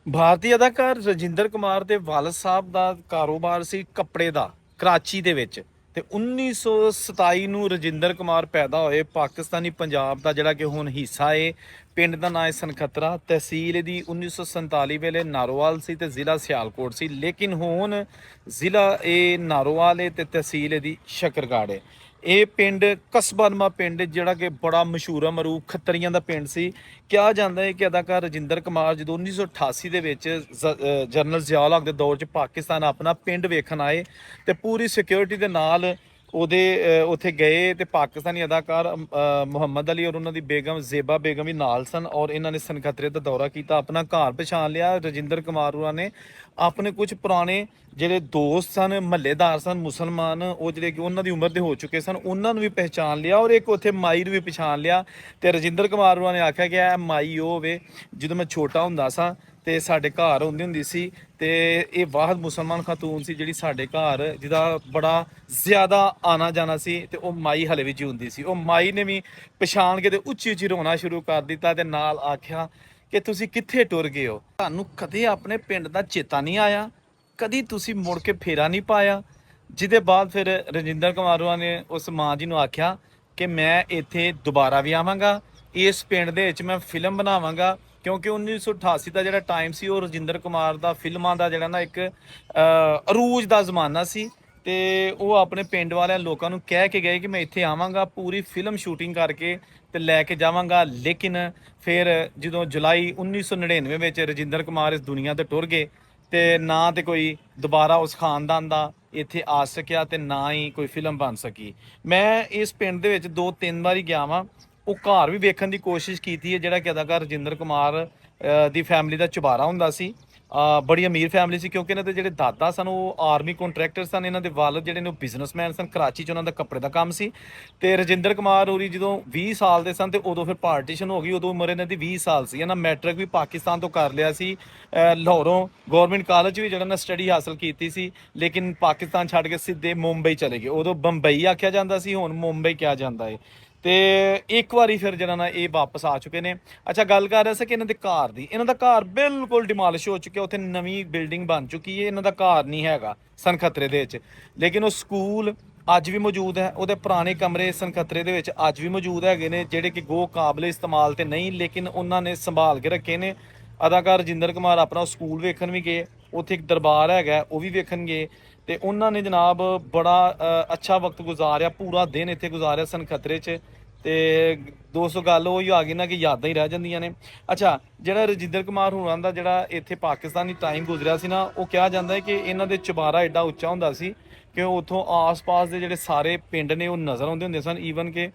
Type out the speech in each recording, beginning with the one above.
ਭਾਰਤੀ ਅਦਾਕਾਰ ਰਜਿੰਦਰ ਕੁਮਾਰ ਦੇ ਵਾਲਦ ਸਾਹਿਬ ਦਾ ਕਾਰੋਬਾਰ ਸੀ ਕੱਪੜੇ ਦਾ ਕਰਾਚੀ ਦੇ ਵਿੱਚ। ਤੇ 1927 ਨੂੰ ਰਜਿੰਦਰ ਕੁਮਾਰ ਪੈਦਾ ਹੋਏ ਪਾਕਿਸਤਾਨੀ ਪੰਜਾਬ ਦਾ ਜਿਹੜਾ ਕਿ ਹੁਣ ਹਿੱਸਾ ਏ। ਪਿੰਡ ਦਾ ਨਾਂ ਹੈ ਸਨਖਤਰਾ, ਤਹਿਸੀਲ ਇਹਦੀ 1947 ਵੇਲੇ ਨਾਰੋਵਾਲ ਸੀ ਤੇ ਜ਼ਿਲ੍ਹਾ ਸਿਆਲਕੋਟ ਸੀ, ਲੇਕਿਨ ਹੁਣ ਜ਼ਿਲ੍ਹਾ ਇਹ ਨਾਰੋਵਾਲ ਏ ਤੇ ਤਹਿਸੀਲ ਇਹਦੀ ਸ਼ਕਰਗੜ੍ਹ ਏ। ਇਹ ਪਿੰਡ ਕਸਬਾਨੁਮਾ ਪਿੰਡ ਜਿਹੜਾ ਕਿ ਬੜਾ ਮਸ਼ਹੂਰ ਮਰੂਫ ਖੱਤਰੀਆਂ ਦਾ ਪਿੰਡ ਸੀ। ਕਿਹਾ ਜਾਂਦਾ ਹੈ ਕਿ ਅਦਾਕਾਰ ਰਜਿੰਦਰ ਕੁਮਾਰ ਜਦੋਂ 1988 ਦੇ ਵਿੱਚ ਜਨਰਲ ਜ਼ਿਆਉਲ ਹਕ ਦੇ ਦੌਰ 'ਚ ਪਾਕਿਸਤਾਨ ਆਪਣਾ ਪਿੰਡ ਵੇਖਣ ਆਏ ਤੇ ਪੂਰੀ ਸਿਕਿਉਰਿਟੀ ਦੇ ਨਾਲ ਉਹਦੇ ਉੱਥੇ ਗਏ ਤੇ ਪਾਕਿਸਤਾਨੀ ਅਦਾਕਾਰ ਮੁਹੰਮਦ ਅਲੀ ਔਰ ਉਹਨਾਂ ਦੀ ਬੇਗਮ ਜ਼ੇਬਾ ਬੇਗਮ ਵੀ ਨਾਲ ਸਨ ਔਰ ਇਹਨਾਂ ਨੇ ਸਨਖਤਰੇ ਦਾ ਦੌਰਾ ਕੀਤਾ, ਆਪਣਾ ਘਰ ਪਛਾਣ ਲਿਆ। ਰਜਿੰਦਰ ਕੁਮਾਰ ਹੋਰਾਂ ਨੇ ਆਪਣੇ ਕੁਝ ਪੁਰਾਣੇ ਜਿਹੜੇ ਦੋਸਤ ਸਨ, ਮਹੱਲੇਦਾਰ ਸਨ ਮੁਸਲਮਾਨ, ਉਹ ਜਿਹੜੇ ਕਿ ਉਹਨਾਂ ਦੀ ਉਮਰ ਦੇ ਹੋ ਚੁੱਕੇ ਸਨ, ਉਹਨਾਂ ਨੂੰ ਵੀ ਪਹਿਚਾਣ ਲਿਆ ਔਰ ਇੱਕ ਉੱਥੇ ਮਾਈ ਨੂੰ ਵੀ ਪਛਾਣ ਲਿਆ। ਤੇ ਰਜਿੰਦਰ ਕੁਮਾਰ ਹੋਰਾਂ ਨੇ ਆਖਿਆ ਕਿ ਇਹ ਮਾਈ ਉਹ ਹੋਵੇ ਜਦੋਂ ਮੈਂ ਛੋਟਾ ਹੁੰਦਾ ਸਾਂ ਤੇ ਸਾਡੇ ਘਰ ਆਉਂਦੀ ਹੁੰਦੀ ਸੀ ਤੇ ਇਹ ਵਾਹਦ ਮੁਸਲਮਾਨ ਖਾਤੂਨ ਸੀ ਜਿਹੜੀ ਸਾਡੇ ਘਰ ਜਿਹਦਾ ਬੜਾ ਜ਼ਿਆਦਾ ਆਣਾ ਜਾਣਾ ਸੀ ਤੇ ਉਹ ਮਾਈ ਹਲੇ ਵੀ ਜਿਉਂਦੀ ਸੀ। ਉਹ ਮਾਈ ਨੇ ਵੀ ਪਛਾਣ ਕੇ ਤੇ ਉੱਚੀ ਉੱਚੀ ਰੋਣਾ ਸ਼ੁਰੂ ਕਰ ਦਿੱਤਾ ਤੇ ਨਾਲ ਆਖਿਆ ਕਿ ਤੁਸੀਂ ਕਿੱਥੇ ਟੁਰ ਗਏ ਹੋ, ਤੁਹਾਨੂੰ ਕਦੇ ਆਪਣੇ ਪਿੰਡ ਦਾ ਚੇਤਾ ਨਹੀਂ ਆਇਆ, ਕਦੀ ਤੁਸੀਂ ਮੁੜ ਕੇ ਫੇਰਾ ਨਹੀਂ ਪਾਇਆ। ਜਿਹਦੇ ਬਾਅਦ ਫਿਰ ਰਜਿੰਦਰ ਕੁਮਾਰ ਹੋਰਾਂ ਨੇ ਉਸ ਮਾਂ ਜੀ ਨੂੰ ਆਖਿਆ ਕਿ ਮੈਂ ਇੱਥੇ ਦੁਬਾਰਾ ਵੀ ਆਵਾਂਗਾ, ਇਸ ਪਿੰਡ ਦੇ ਵਿੱਚ ਮੈਂ ਫਿਲਮ ਬਣਾਵਾਂਗਾ, ਕਿਉਂਕਿ 1988 ਦਾ ਜਿਹੜਾ ਟਾਈਮ ਸੀ ਉਹ ਰਜਿੰਦਰ ਕੁਮਾਰ ਦਾ ਫਿਲਮਾਂ ਦਾ ਜਿਹੜਾ ਨਾ ਇੱਕ ਅਰੂਜ ਦਾ ਜ਼ਮਾਨਾ ਸੀ। ਤੇ ਉਹ ਆਪਣੇ ਪਿੰਡ ਵਾਲਿਆਂ ਲੋਕਾਂ ਨੂੰ ਕਹਿ ਕੇ ਗਏ ਕਿ ਮੈਂ ਇੱਥੇ ਆਵਾਂਗਾ, ਪੂਰੀ ਫਿਲਮ ਸ਼ੂਟਿੰਗ ਕਰਕੇ ਤੇ ਲੈ ਕੇ ਜਾਵਾਂਗਾ। ਲੇਕਿਨ ਫਿਰ ਜਦੋਂ ਜੁਲਾਈ 1999 ਵਿੱਚ ਰਜਿੰਦਰ ਕੁਮਾਰ ਇਸ ਦੁਨੀਆ ਤੇ ਟੁਰ ਗਏ ਤੇ ਨਾ ਤੇ ਕੋਈ ਦੁਬਾਰਾ ਉਸ ਖਾਨਦਾਨ ਦਾ ਇੱਥੇ ਆ ਸਕਿਆ ਤੇ ਨਾ ਹੀ ਕੋਈ ਫਿਲਮ ਬਣ ਸਕੀ। ਮੈਂ ਇਸ ਪਿੰਡ ਦੇ ਵਿੱਚ 2-3 ਵਾਰੀ ਗਿਆ ਵਾਂ, ਉਹ ਘਰ ਵੀ ਵੇਖਣ ਦੀ ਕੋਸ਼ਿਸ਼ ਕੀਤੀ ਹੈ ਜਿਹੜਾ ਕਿ ਅਦਾਕਾਰ ਰਜਿੰਦਰ ਕੁਮਾਰ ਦੀ ਫੈਮਿਲੀ ਦਾ ਚੁਬਾਰਾ ਹੁੰਦਾ ਸੀ। ਬੜੀ ਅਮੀਰ ਫੈਮਿਲੀ ਸੀ ਕਿਉਂਕਿ ਇਹਨਾਂ ਦੇ ਜਿਹੜੇ ਦਾਦਾ ਸਨ ਉਹ ਆਰਮੀ ਕੰਟਰੈਕਟਰ ਸਨ, ਇਹਨਾਂ ਦੇ ਵਾਲਦ ਜਿਹੜੇ ਨੇ ਉਹ ਬਿਜ਼ਨਸਮੈਨ ਸਨ, ਕਰਾਚੀ 'ਚ ਉਹਨਾਂ ਦਾ ਕੱਪੜੇ ਦਾ ਕੰਮ ਸੀ। ਤੇ ਰਜਿੰਦਰ ਕੁਮਾਰ ਹੋਰੀ ਜਦੋਂ 20 ਸਾਲ ਦੇ ਸਨ ਤੇ ਉਦੋਂ ਫਿਰ ਪਾਰਟੀਸ਼ਨ ਹੋ ਗਈ, ਉਦੋਂ ਉਮਰ ਇਹਨਾਂ ਦੀ 20 ਸਾਲ ਸੀ। ਇਹਨਾਂ ਮੈਟ੍ਰਿਕ ਵੀ ਪਾਕਿਸਤਾਨ ਤੋਂ ਕਰ ਲਿਆ ਸੀ, ਲਾਹੌਰੋਂ ਗਵਰਨਮੈਂਟ ਕਾਲਜ ਵੀ ਜਿਹੜਾ ਨਾ ਸਟੱਡੀ ਹਾਸਲ ਕੀਤੀ ਸੀ, ਲੇਕਿਨ ਪਾਕਿਸਤਾਨ ਛੱਡ ਕੇ ਸਿੱਧੇ ਮੁੰਬਈ ਚਲੇ ਗਏ। ਉਦੋਂ ਬੰਬਈ ਆਖਿਆ ਜਾਂਦਾ ਸੀ, ਹੁਣ ਮੁੰਬਈ ਕਿਹਾ ਜਾਂਦਾ ਹੈ। ਤੇ ਇੱਕ ਵਾਰੀ ਫਿਰ ਜਿਹੜਾ ਨਾ ਇਹ ਵਾਪਸ ਆ ਚੁੱਕੇ ਨੇ। ਅੱਛਾ, ਗੱਲ ਕਰ ਰਿਹਾ ਸੀ ਕਿ ਇਹਨਾਂ ਦੇ ਘਰ ਦੀ, ਇਹਨਾਂ ਦਾ ਘਰ ਬਿਲਕੁਲ ਡਿਮਾਲਿਸ਼ ਹੋ ਚੁੱਕਿਆ, ਉੱਥੇ ਨਵੀਂ ਬਿਲਡਿੰਗ ਬਣ ਚੁੱਕੀ ਹੈ, ਇਹਨਾਂ ਦਾ ਘਰ ਨਹੀਂ ਹੈਗਾ ਸਨਖਤਰੇ ਦੇ ਵਿੱਚ। ਲੇਕਿਨ ਉਹ ਸਕੂਲ ਅੱਜ ਵੀ ਮੌਜੂਦ ਹੈ, ਉਹਦੇ ਪੁਰਾਣੇ ਕਮਰੇ ਸਨਖਤਰੇ ਦੇ ਵਿੱਚ ਅੱਜ ਵੀ ਮੌਜੂਦ ਹੈਗੇ ਨੇ ਜਿਹੜੇ ਕਿ ਗੋ ਕਾਬਲੇ ਇਸਤੇਮਾਲ ਤੇ ਨਹੀਂ, ਲੇਕਿਨ ਉਹਨਾਂ ਨੇ ਸੰਭਾਲ ਕੇ ਰੱਖੇ ਨੇ। ਅਦਾਕਾਰ ਰਜਿੰਦਰ ਕੁਮਾਰ ਆਪਣਾ ਸਕੂਲ ਵੇਖਣ ਵੀ ਗਏ, ਉੱਥੇ ਇੱਕ ਦਰਬਾਰ ਹੈਗਾ ਉਹ ਵੀ ਵੇਖਣ ਗਏ ਤੇ ਉਹਨਾਂ ਨੇ ਜਨਾਬ ਬੜਾ ਅੱਛਾ ਵਕਤ ਗੁਜ਼ਾਰਿਆ, ਪੂਰਾ ਦਿਨ ਇੱਥੇ ਗੁਜ਼ਾਰਿਆ ਸਨਖਤਰੇ 'ਚ। ਤੇ ਦੋਸਤੋ ਗੱਲ ਉਹੀ ਆ ਗਈ ਨਾ ਕਿ ਯਾਦਾਂ ਹੀ ਰਹਿ ਜਾਂਦੀਆਂ ਨੇ। ਅੱਛਾ, ਜਿਹੜਾ ਰਜਿੰਦਰ ਕੁਮਾਰ ਹੋਰਾਂ ਦਾ ਜਿਹੜਾ ਇੱਥੇ ਪਾਕਿਸਤਾਨੀ ਟਾਈਮ ਗੁਜ਼ਰਿਆ ਸੀ ਨਾ, ਉਹ ਕਿਹਾ ਜਾਂਦਾ ਹੈ ਕਿ ਇਹਨਾਂ ਦੇ ਚੁਬਾਰਾ ਐਡਾ ਉੱਚਾ ਹੁੰਦਾ ਸੀ ਕਿ ਉੱਥੋਂ ਆਸ-ਪਾਸ ਦੇ ਜਿਹੜੇ ਸਾਰੇ ਪਿੰਡ ਨੇ ਉਹ ਨਜ਼ਰ ਆਉਂਦੇ ਹੁੰਦੇ ਸਨ। ਈਵਨ ਕਿ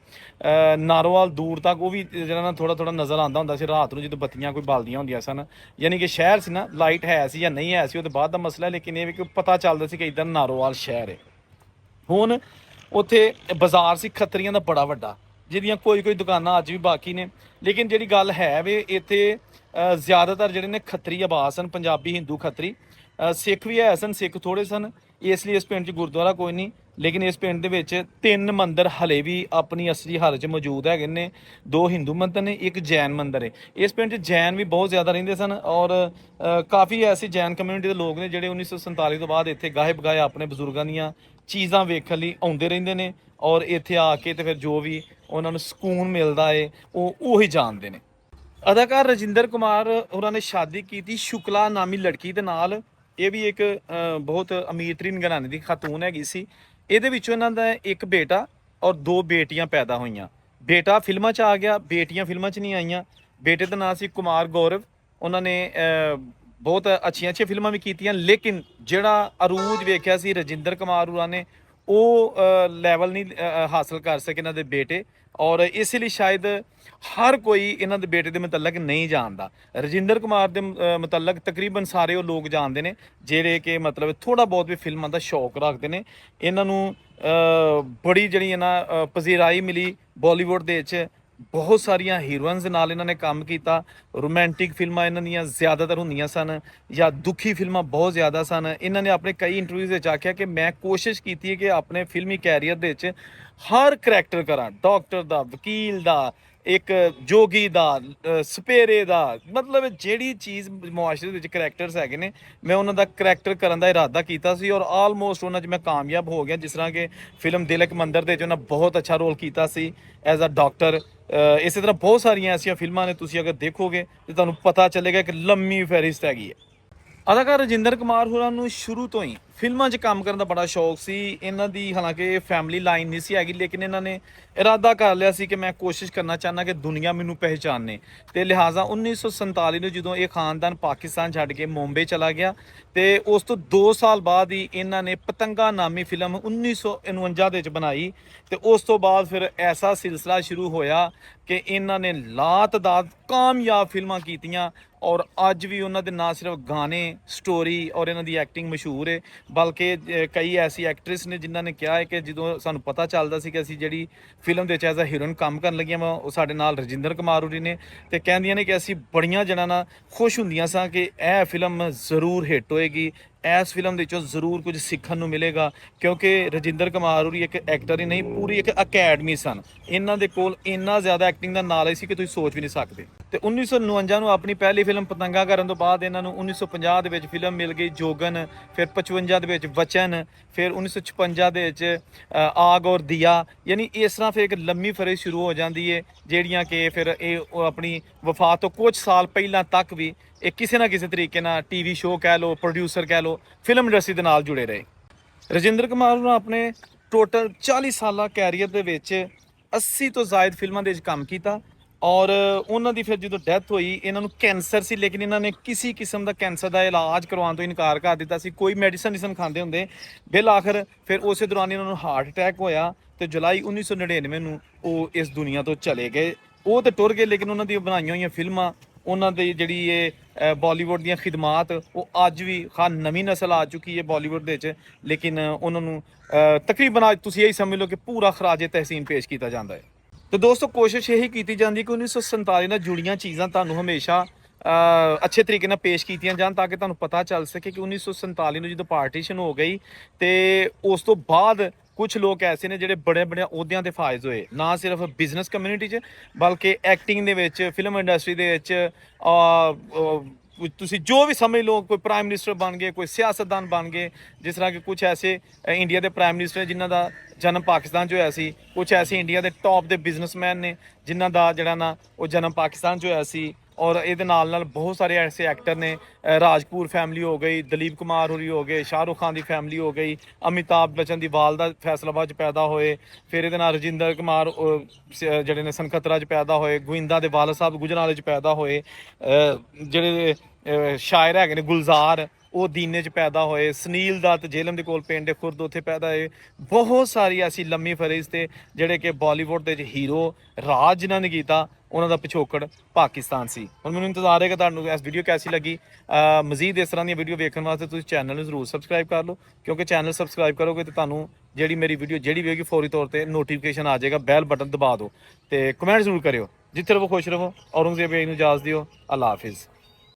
ਨਾਰੋਵਾਲ ਦੂਰ ਤੱਕ ਉਹ ਵੀ ਜਿਹੜਾ ਨਾ ਥੋੜਾ ਥੋੜਾ ਨਜ਼ਰ ਆਉਂਦਾ ਹੁੰਦਾ ਸੀ ਰਾਤ ਨੂੰ ਜਦੋਂ ਬੱਤੀਆਂ ਕੋਈ ਬਲਦੀਆਂ ਹੁੰਦੀਆਂ ਸਨ। ਯਾਨੀ ਕਿ ਸ਼ਹਿਰ ਸੀ ਨਾ, ਲਾਈਟ ਹੈ ਸੀ ਜਾਂ ਨਹੀਂ ਹੈ ਸੀ ਉਹਦੇ ਬਾਅਦ ਦਾ ਮਸਲਾ, ਲੇਕਿਨ ਇਹ ਵੀ ਕਿ ਪਤਾ ਚੱਲਦਾ ਸੀ ਕਿ ਇੱਧਰ ਨਾਰੋਵਾਲ ਸ਼ਹਿਰ ਹੈ। ਹੁਣ ਉੱਥੇ ਬਾਜ਼ਾਰ ਸੀ ਖੱਤਰੀਆਂ ਦਾ ਬੜਾ ਵੱਡਾ, ਜਿਹਦੀਆਂ ਕੋਈ ਕੋਈ ਦੁਕਾਨਾਂ ਅੱਜ ਵੀ ਬਾਕੀ ਨੇ। ਲੇਕਿਨ ਜਿਹੜੀ ਗੱਲ ਹੈ ਵੀ ਇੱਥੇ ਜ਼ਿਆਦਾਤਰ ਜਿਹੜੇ ਨੇ ਖੱਤਰੀ ਆਬਾਦ ਸਨ, ਪੰਜਾਬੀ ਹਿੰਦੂ ਖੱਤਰੀ। ਸਿੱਖ ਵੀ ਹੈ ਸਨ, ਸਿੱਖ ਥੋੜੇ ਸਨ, ਇਸ ਲਈ ਇਸ ਪਿੰਡ 'ਚ ਗੁਰਦੁਆਰਾ ਕੋਈ ਨਹੀਂ। ਲੇਕਿਨ ਇਸ ਪਿੰਡ ਦੇ ਵਿੱਚ 3 ਮੰਦਿਰ ਹਲੇ ਵੀ ਆਪਣੀ ਅਸਲੀ ਹਾਲਤ 'ਚ ਮੌਜੂਦ ਹੈਗੇ ਨੇ। 2 ਹਿੰਦੂ ਮੰਦਿਰ ਨੇ, ਇੱਕ ਜੈਨ ਮੰਦਿਰ ਹੈ। ਇਸ ਪਿੰਡ 'ਚ ਜੈਨ ਵੀ ਬਹੁਤ ਜ਼ਿਆਦਾ ਰਹਿੰਦੇ ਸਨ ਔਰ ਕਾਫੀ ਐਸੀ ਜੈਨ ਕਮਿਊਨਿਟੀ ਦੇ ਲੋਕ ਨੇ ਜਿਹੜੇ 1947 ਤੋਂ ਬਾਅਦ ਇੱਥੇ ਗਾਹੇ ਬਗਾਏ ਆਪਣੇ ਬਜ਼ੁਰਗਾਂ ਦੀਆਂ ਚੀਜ਼ਾਂ ਵੇਖਣ ਲਈ ਆਉਂਦੇ ਰਹਿੰਦੇ ਨੇ ਔਰ ਇੱਥੇ ਆ ਕੇ ਤੇ ਫਿਰ ਜੋ ਵੀ ਉਹਨਾਂ ਨੂੰ ਸਕੂਨ ਮਿਲਦਾ ਏ ਉਹ ਉਹੀ ਜਾਣਦੇ ਨੇ। ਅਦਾਕਾਰ ਰਜਿੰਦਰ ਕੁਮਾਰ ਹੋਰਾਂ ਨੇ ਸ਼ਾਦੀ ਕੀਤੀ ਸ਼ੁਕਲਾ ਨਾਮੀ ਲੜਕੀ ਦੇ ਨਾਲ। ਇਹ ਵੀ ਇੱਕ ਬਹੁਤ ਅਮੀਰ ਤਰੀਨ ਘਰਾਣੇ ਦੀ ਖਾਤੂਨ ਹੈਗੀ ਸੀ। ਇਹਦੇ ਵਿੱਚੋਂ ਇਹਨਾਂ ਦਾ ਇੱਕ ਬੇਟਾ ਔਰ 2 ਬੇਟੀਆਂ ਪੈਦਾ ਹੋਈਆਂ। ਬੇਟਾ ਫਿਲਮਾਂ 'ਚ ਆ ਗਿਆ, ਬੇਟੀਆਂ ਫਿਲਮਾਂ 'ਚ ਨਹੀਂ ਆਈਆਂ। ਬੇਟੇ ਦਾ ਨਾਂ ਸੀ ਕੁਮਾਰ ਗੌਰਵ, ਉਹਨਾਂ ਨੇ ਬਹੁਤ ਅੱਛੀਆਂ ਅੱਛੀਆਂ ਫਿਲਮਾਂ ਵੀ ਕੀਤੀਆਂ, ਲੇਕਿਨ ਜਿਹੜਾ ਅਰੂਜ ਵੇਖਿਆ ਸੀ ਰਜਿੰਦਰ ਕੁਮਾਰ ਹੋਰਾਂ ਨੇ ਉਹ ਲੈਵਲ ਨਹੀਂ ਹਾਸਲ ਕਰ ਸਕੇ ਇਹਨਾਂ ਦੇ ਬੇਟੇ। ਔਰ ਇਸ ਲਈ ਸ਼ਾਇਦ ਹਰ ਕੋਈ ਇਹਨਾਂ ਦੇ ਬੇਟੇ ਦੇ ਮੁਤਲਕ ਨਹੀਂ ਜਾਣਦਾ। ਰਜਿੰਦਰ ਕੁਮਾਰ ਦੇ ਮੁਤਲਕ ਤਕਰੀਬਨ ਸਾਰੇ ਉਹ ਲੋਕ ਜਾਣਦੇ ਨੇ ਜਿਹੜੇ ਕਿ ਮਤਲਬ ਥੋੜਾ ਬਹੁਤ ਵੀ ਫਿਲਮਾਂ ਦਾ ਸ਼ੌਕ ਰੱਖਦੇ ਨੇ। ਇਹਨਾਂ ਨੂੰ ਬੜੀ ਜਿਹੜੀ ਇਹਨਾਂ ਪਜ਼ੀਰਾਈ ਮਿਲੀ ਬਾਲੀਵੁੱਡ ਦੇ ਵਿੱਚ, ਬਹੁਤ ਸਾਰੀਆਂ ਹੀਰੋਇਨਸ ਨਾਲ ਇਹਨਾਂ ਨੇ ਕੰਮ ਕੀਤਾ। ਰੋਮਾਂਟਿਕ ਫਿਲਮਾਂ ਇਹਨਾਂ ਦੀਆਂ ਜ਼ਿਆਦਾਤਰ ਹੁੰਦੀਆਂ ਸਨ ਜਾਂ ਦੁਖੀ ਫਿਲਮਾਂ ਬਹੁਤ ਜ਼ਿਆਦਾ ਸਨ। ਇਹਨਾਂ ਨੇ ਆਪਣੇ ਕਈ ਇੰਟਰਵਿਊਜ਼ ਵਿੱਚ ਆਖਿਆ ਕਿ ਮੈਂ ਕੋਸ਼ਿਸ਼ ਕੀਤੀ ਹੈ ਕਿ ਆਪਣੇ ਫਿਲਮੀ ਕੈਰੀਅਰ ਦੇ ਵਿੱਚ ਹਰ ਕਰੈਕਟਰ ਕਰਾਂ, ਡਾਕਟਰ ਦਾ, ਵਕੀਲ ਦਾ, ਇੱਕ ਜੋਗੀ ਦਾ, ਸਪੇਰੇ ਦਾ, ਮਤਲਬ ਜਿਹੜੀ ਚੀਜ਼ ਮੁਆਸ਼ਰੇ ਦੇ ਵਿੱਚ ਕਰੈਕਟਰਸ ਹੈਗੇ ਨੇ ਮੈਂ ਉਹਨਾਂ ਦਾ ਕਰੈਕਟਰ ਕਰਨ ਦਾ ਇਰਾਦਾ ਕੀਤਾ ਸੀ ਔਰ ਆਲਮੋਸਟ ਉਹਨਾਂ 'ਚ ਮੈਂ ਕਾਮਯਾਬ ਹੋ ਗਿਆ। ਜਿਸ ਤਰ੍ਹਾਂ ਕਿ ਫਿਲਮ ਦਿਲ ਇੱਕ ਮੰਦਰ ਦੇ 'ਚ ਉਹਨਾਂ ਬਹੁਤ ਅੱਛਾ ਰੋਲ ਕੀਤਾ ਸੀ ਐਜ਼ ਅ ਡਾਕਟਰ। ਇਸੇ ਤਰ੍ਹਾਂ ਬਹੁਤ ਸਾਰੀਆਂ ਐਸੀਆਂ ਫਿਲਮਾਂ ਨੇ, ਤੁਸੀਂ ਅਗਰ ਦੇਖੋਗੇ ਤੇ ਤੁਹਾਨੂੰ ਪਤਾ ਚੱਲੇਗਾ ਕਿ ਲੰਮੀ ਫਹਿਰਿਸਤ ਹੈਗੀ ਹੈ। ਅਦਾਕਾਰ ਰਜਿੰਦਰ ਕੁਮਾਰ ਹੋਰਾਂ ਨੂੰ ਸ਼ੁਰੂ ਤੋਂ ਹੀ ਫਿਲਮਾਂ 'ਚ ਕੰਮ ਕਰਨ ਦਾ ਬੜਾ ਸ਼ੌਕ ਸੀ। ਇਹਨਾਂ ਦੀ ਹਾਲਾਂਕਿ ਫੈਮਿਲੀ ਲਾਈਨ ਨਹੀਂ ਸੀ ਹੈਗੀ, ਲੇਕਿਨ ਇਹਨਾਂ ਨੇ ਇਰਾਦਾ ਕਰ ਲਿਆ ਸੀ ਕਿ ਮੈਂ ਕੋਸ਼ਿਸ਼ ਕਰਨਾ ਚਾਹੁੰਦਾ ਕਿ ਦੁਨੀਆ ਮੈਨੂੰ ਪਹਿਚਾਨੇ, ਤੇ ਲਿਹਾਜ਼ਾ 1947 ਨੂੰ ਜਦੋਂ ਇਹ ਖਾਨਦਾਨ ਪਾਕਿਸਤਾਨ ਛੱਡ ਕੇ ਮੁੰਬਈ ਚਲਾ ਗਿਆ ਤੇ ਉਸ ਤੋਂ 2 ਸਾਲ ਬਾਅਦ ਹੀ ਇਹਨਾਂ ਨੇ ਪਤੰਗਾ ਨਾਮੀ ਫਿਲਮ 1949 ਦੇ ਵਿੱਚ ਬਣਾਈ ਤੇ ਉਸ ਤੋਂ ਬਾਅਦ ਫਿਰ ਐਸਾ ਸਿਲਸਿਲਾ ਸ਼ੁਰੂ ਹੋਇਆ ਕਿ ਇਹਨਾਂ ਨੇ ਲਾਤਦਾਦ ਕਾਮਯਾਬ ਫਿਲਮਾਂ ਕੀਤੀਆਂ ਔਰ ਅੱਜ ਵੀ ਉਹਨਾਂ ਦੇ ਨਾ ਸਿਰਫ ਗਾਣੇ, ਸਟੋਰੀ ਔਰ ਇਹਨਾਂ ਦੀ ਐਕਟਿੰਗ ਮਸ਼ਹੂਰ ਹੈ, ਬਲਕਿ ਕਈ ਐਸੀ ਐਕਟਰੈਸ ਨੇ ਜਿਨ੍ਹਾਂ ਨੇ ਕਿਹਾ ਹੈ ਕਿ ਜਦੋਂ ਸਾਨੂੰ ਪਤਾ ਚੱਲਦਾ ਸੀ ਕਿ ਅਸੀਂ ਜਿਹੜੀ ਫਿਲਮ ਦੇ ਵਿੱਚ ਐਜ਼ ਅ ਹੀਰੋਇਨ ਕੰਮ ਕਰਨ ਲੱਗੀਆਂ ਵਾ ਉਹ ਸਾਡੇ ਨਾਲ ਰਜਿੰਦਰ ਕੁਮਾਰ ਹੋਰੀ ਨੇ, ਤੇ ਕਹਿੰਦੀਆਂ ਨੇ ਕਿ ਅਸੀਂ ਬੜੀਆਂ ਜਣਾਂ ਨਾਲ ਖੁਸ਼ ਹੁੰਦੀਆਂ ਸਾਂ ਕਿ ਇਹ ਫਿਲਮ ਜ਼ਰੂਰ ਹਿੱਟ ਹੋਏਗੀ, ਇਸ ਫਿਲਮ ਦੇ ਵਿੱਚੋਂ ਜ਼ਰੂਰ ਕੁਝ ਸਿੱਖਣ ਨੂੰ ਮਿਲੇਗਾ, ਕਿਉਂਕਿ ਰਜਿੰਦਰ ਕੁਮਾਰ ਹੋਰੀ ਇੱਕ ਐਕਟਰ ਹੀ ਨਹੀਂ, ਪੂਰੀ ਇੱਕ ਅਕੈਡਮੀ ਸਨ। ਇਹਨਾਂ ਦੇ ਕੋਲ ਇੰਨਾ ਜ਼ਿਆਦਾ ਐਕਟਿੰਗ ਦਾ ਨਾਲੇਜ ਸੀ ਕਿ ਤੁਸੀਂ ਸੋਚ ਵੀ ਨਹੀਂ ਸਕਦੇ। ਤੇ 1949 ਨੂੰ ਆਪਣੀ ਪਹਿਲੀ ਫਿਲਮ ਪਤੰਗਾ ਕਰਨ ਤੋਂ ਬਾਅਦ ਇਹਨਾਂ ਨੂੰ 1950 ਦੇ ਵਿੱਚ ਫਿਲਮ ਮਿਲ ਗਈ ਜੋਗਨ, ਫਿਰ 55 ਦੇ ਵਿੱਚ ਵਚਨ, ਫਿਰ 1956 ਦੇ ਵਿੱਚ ਆਗ ਔਰ ਦਿਆ। ਯਾਨੀ ਇਸ ਤਰ੍ਹਾਂ ਫਿਰ ਇੱਕ ਲੰਮੀ ਫਰਿਸ਼ ਸ਼ੁਰੂ ਹੋ ਜਾਂਦੀ ਹੈ, ਜਿਹੜੀਆਂ ਕਿ ਫਿਰ ਇਹ ਆਪਣੀ ਵਫਾਤ ਤੋਂ ਕੁਝ ਸਾਲ ਪਹਿਲਾਂ ਤੱਕ ਵੀ ਇਹ ਕਿਸੇ ਨਾ ਕਿਸੇ ਤਰੀਕੇ ਨਾਲ ਟੀਵੀ ਸ਼ੋਅ ਕਹਿ ਲਓ, ਪ੍ਰੋਡਿਊਸਰ ਕਹਿ ਲਓ, ਫਿਲਮ ਇੰਡਸਟਰੀ ਦੇ ਨਾਲ ਜੁੜੇ ਰਹੇ। ਰਜਿੰਦਰ ਕੁਮਾਰ ਨੂੰ ਆਪਣੇ ਟੋਟਲ 40 ਸਾਲਾ ਕੈਰੀਅਰ ਦੇ ਵਿੱਚ 80 ਤੋਂ ਜ਼ਿਆਦਾ ਫਿਲਮਾਂ ਦੇ ਵਿੱਚ ਕੰਮ ਕੀਤਾ ਔਰ ਉਹਨਾਂ ਦੀ ਫਿਰ ਜਦੋਂ ਡੈਥ ਹੋਈ, ਇਹਨਾਂ ਨੂੰ ਕੈਂਸਰ ਸੀ, ਲੇਕਿਨ ਇਹਨਾਂ ਨੇ ਕਿਸੇ ਕਿਸਮ ਦਾ ਕੈਂਸਰ ਦਾ ਇਲਾਜ ਕਰਵਾਉਣ ਤੋਂ ਇਨਕਾਰ ਕਰ ਦਿੱਤਾ ਸੀ, ਕੋਈ ਮੈਡੀਸਨ ਨਹੀਂ ਖਾਂਦੇ ਹੁੰਦੇ। ਬਿਲ ਆਖਰ ਫਿਰ ਉਸੇ ਦੌਰਾਨ ਇਹਨਾਂ ਨੂੰ ਹਾਰਟ ਅਟੈਕ ਹੋਇਆ ਤੇ ਜੁਲਾਈ 1999 ਨੂੰ ਉਹ ਇਸ ਦੁਨੀਆ ਤੋਂ ਚਲੇ ਗਏ। ਉਹ ਤੇ ਟੁਰ ਗਏ, ਲੇਕਿਨ ਉਹਨਾਂ ਦੀਆਂ ਬਣਾਈਆਂ ਹੋਈਆਂ ਫਿਲਮਾਂ, ਉਹਨਾਂ ਦੀ ਜਿਹੜੀ ਇਹ ਬਾਲੀਵੁੱਡ ਦੀਆਂ ਖਿਦਮਾਤ ਉਹ ਅੱਜ ਵੀ ਨਵੀਂ ਨਸਲ ਆ ਚੁੱਕੀ ਹੈ ਬਾਲੀਵੁੱਡ ਦੇ ਵਿੱਚ, ਲੇਕਿਨ ਉਹਨਾਂ ਨੂੰ ਤਕਰੀਬਨ ਅੱਜ ਤੁਸੀਂ ਇਹੀ ਸਮਝ ਲਓ ਕਿ ਪੂਰਾ ਖਰਾਜੇ ਤਹਿਸੀਨ ਪੇਸ਼ ਕੀਤਾ ਜਾਂਦਾ ਹੈ। ਤੇ ਦੋਸਤੋ ਕੋਸ਼ਿਸ਼ ਇਹੀ ਕੀਤੀ ਜਾਂਦੀ ਕਿ 1947 ਨਾਲ ਜੁੜੀਆਂ ਚੀਜ਼ਾਂ ਤੁਹਾਨੂੰ ਹਮੇਸ਼ਾ ਅੱਛੇ ਤਰੀਕੇ ਨਾਲ ਪੇਸ਼ ਕੀਤੀਆਂ ਜਾਣ ਤਾਂ ਕਿ ਤੁਹਾਨੂੰ ਪਤਾ ਚੱਲ ਸਕੇ ਕਿ 1947 ਨੂੰ ਜਦੋਂ ਪਾਰਟੀਸ਼ਨ ਹੋ ਗਈ ਤੇ ਉਸ ਤੋਂ ਬਾਅਦ ਕੁਝ ਲੋਕ ਐਸੇ ਨੇ ਜਿਹੜੇ ਬੜੇ ਬੜੇ ਅਹੁਦਿਆਂ ਤੇ ਫਾਇਜ਼ ਹੋਏ, ਨਾ ਸਿਰਫ ਬਿਜ਼ਨਸ ਕਮਿਊਨਿਟੀ 'ਚ ਬਲਕਿ ਐਕਟਿੰਗ ਦੇ ਵਿੱਚ, ਫਿਲਮ ਇੰਡਸਟਰੀ ਦੇ ਵਿੱਚ। ਤੁਸੀਂ ਜੋ ਵੀ ਸਮਝ ਲਓ, ਕੋਈ ਪ੍ਰਾਈਮ ਮਿਨਿਸਟਰ ਬਣ ਗਏ, ਕੋਈ ਸਿਆਸਤਦਾਨ ਬਣ ਗਏ, ਜਿਸ ਤਰ੍ਹਾਂ ਕਿ ਕੁਝ ਐਸੇ ਇੰਡੀਆ ਦੇ ਪ੍ਰਾਈਮ ਮਿਨਿਸਟਰ ਜਿਨ੍ਹਾਂ ਦਾ ਜਨਮ ਪਾਕਿਸਤਾਨ 'ਚ ਹੋਇਆ ਸੀ, ਕੁਝ ਐਸੇ ਇੰਡੀਆ ਦੇ ਟੌਪ ਦੇ ਬਿਜ਼ਨਸਮੈਨ ਨੇ ਜਿਨ੍ਹਾਂ ਦਾ ਜਿਹੜਾ ਨਾ ਉਹ ਜਨਮ ਪਾਕਿਸਤਾਨ 'ਚ ਹੋਇਆ ਸੀ। ਔਰ ਇਹਦੇ ਨਾਲ ਨਾਲ ਬਹੁਤ ਸਾਰੇ ਐਸੇ ਐਕਟਰ ਨੇ, ਰਾਜਪੂਰ ਫੈਮਿਲੀ ਹੋ ਗਈ, ਦਲੀਪ ਕੁਮਾਰ ਹੋਰੀ ਹੋ ਗਏ, ਸ਼ਾਹਰੁਖ ਖਾਨ ਦੀ ਫੈਮਿਲੀ ਹੋ ਗਈ, ਅਮਿਤਾਭ ਬੱਚਨ ਦੀ ਵਾਲਦਾ ਫੈਸਲਾਬਾਦ 'ਚ ਪੈਦਾ ਹੋਏ, ਫਿਰ ਇਹਦੇ ਨਾਲ ਰਜਿੰਦਰ ਕੁਮਾਰ ਜਿਹੜੇ ਨੇ ਸਨਖਤਰਾ 'ਚ ਪੈਦਾ ਹੋਏ, ਗੋਇੰਦਾ ਦੇ ਵਾਲਦ ਸਾਹਿਬ ਗੁਜਰਾਂਵਾਲੇ 'ਚ ਪੈਦਾ ਹੋਏ, ਜਿਹੜੇ ਸ਼ਾਇਰ ਹੈਗੇ ਨੇ ਗੁਲਜ਼ਾਰ ਉਹ ਦੀਨੇ 'ਚ ਪੈਦਾ ਹੋਏ, ਸੁਨੀਲ ਦੱਤ ਜੇਹਲਮ ਦੇ ਕੋਲ ਪਿੰਡ ਖੁਰਦ ਉੱਥੇ ਪੈਦਾ ਹੋਏ। ਬਹੁਤ ਸਾਰੀ ਐਸੀ ਲੰਮੀ ਫਰਿਸ਼ਤ ਤੇ ਜਿਹੜੇ ਕਿ ਬਾਲੀਵੁੱਡ ਦੇ ਵਿੱਚ ਹੀਰੋ ਰਾਜ ਜਿਨ੍ਹਾਂ ਨੇ ਕੀਤਾ, ਉਹਨਾਂ ਦਾ ਪਿਛੋਕੜ ਪਾਕਿਸਤਾਨ ਸੀ। ਹੁਣ ਮੈਨੂੰ ਇੰਤਜ਼ਾਰ ਹੈ ਕਿ ਤੁਹਾਨੂੰ ਇਸ ਵੀਡੀਓ ਕੈਸੀ ਲੱਗੀ। ਮਜ਼ੀਦ ਇਸ ਤਰ੍ਹਾਂ ਦੀਆਂ ਵੀਡੀਓ ਵੇਖਣ ਵਾਸਤੇ ਤੁਸੀਂ ਚੈਨਲ ਨੂੰ ਜ਼ਰੂਰ ਸਬਸਕ੍ਰਾਈਬ ਕਰ ਲਓ, ਕਿਉਂਕਿ ਚੈਨਲ ਸਬਸਕ੍ਰਾਈਬ ਕਰੋਗੇ ਤਾਂ ਤੁਹਾਨੂੰ ਜਿਹੜੀ ਮੇਰੀ ਵੀਡੀਓ ਜਿਹੜੀ ਵੀ ਹੋਏਗੀ ਫੌਰੀ ਤੌਰ ਤੇ ਨੋਟੀਫਿਕੇਸ਼ਨ ਆ ਜਾਏਗਾ। ਬੈਲ ਬਟਨ ਦਬਾ ਦਿਓ ਤੇ ਕਮੈਂਟ ਜ਼ਰੂਰ ਕਰਿਓ। ਜਿੱਥੇ ਰਹੋ ਖੁਸ਼ ਰਹੋ। ਔਰੰਗਜ਼ੇਬ ਨੂੰ ਇਜਾਜ਼ਤ ਦਿਓ। ਅੱਲਾ ਹਾਫਿਜ਼।